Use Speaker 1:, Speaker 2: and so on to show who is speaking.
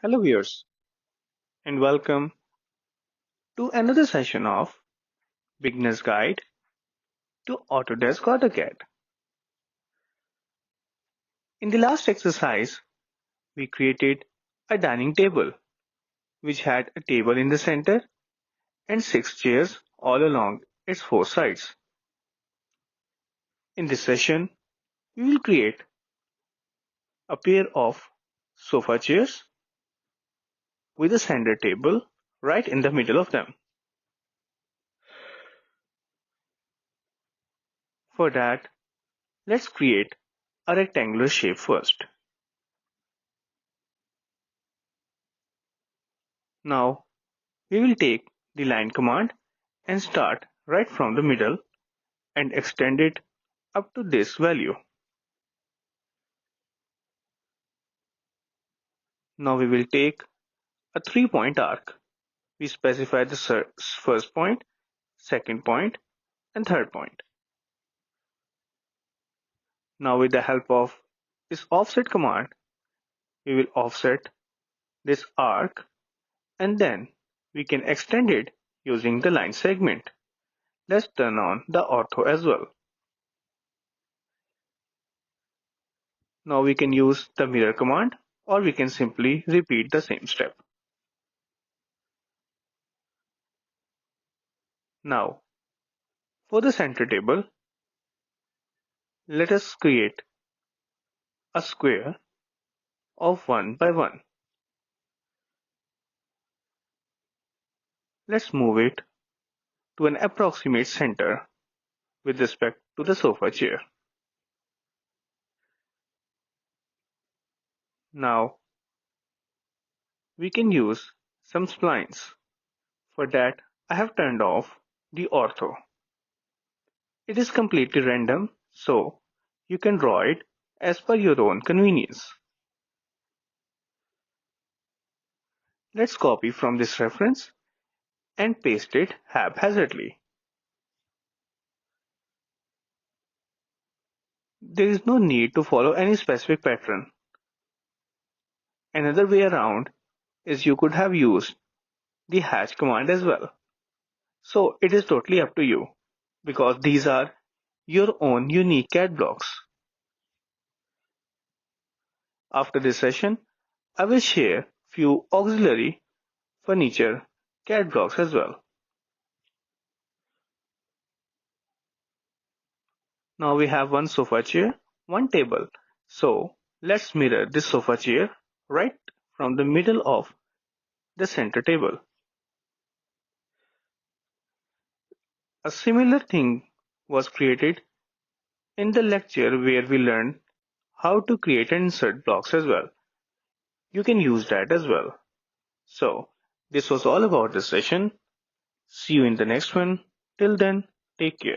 Speaker 1: Hello viewers and welcome to another session of Beginner's Guide to Autodesk AutoCAD. In the last exercise, we created a dining table which had a table in the center and 6 chairs all along its 4 sides. In this session, we will create a pair of sofa chairs with a center table right in the middle of them. For that, let's create a rectangular shape first. Now, we will take the line command and start right from the middle and extend it up to this value. Now we will take a 3-point arc. We specify the first point, second point, and third point. Now with the help of this offset command, we will offset this arc and then we can extend it using the line segment. Let's turn on the ortho as well. Now we can use the mirror command or we can simply repeat the same step. Now, for the center table, let us create a square of 1 by 1. Let's move it to an approximate center with respect to the sofa chair. Now, we can use some splines. For that, I have turned off the ortho. It is completely random, so you can draw it as per your own convenience. Let's copy from this reference and paste it haphazardly. There is no need to follow any specific pattern. Another way around is you could have used the hatch command as well. So it is totally up to you because these are your own unique CAD blocks. After this session, I will share few auxiliary furniture CAD blocks as well. Now we have one sofa chair, one table. So let's mirror this sofa chair right from the middle of the center table. A similar thing was created in the lecture where we learned how to create and insert blocks as well. You can use that as well. So this was all about this session. See you in the next one. Till then, take care.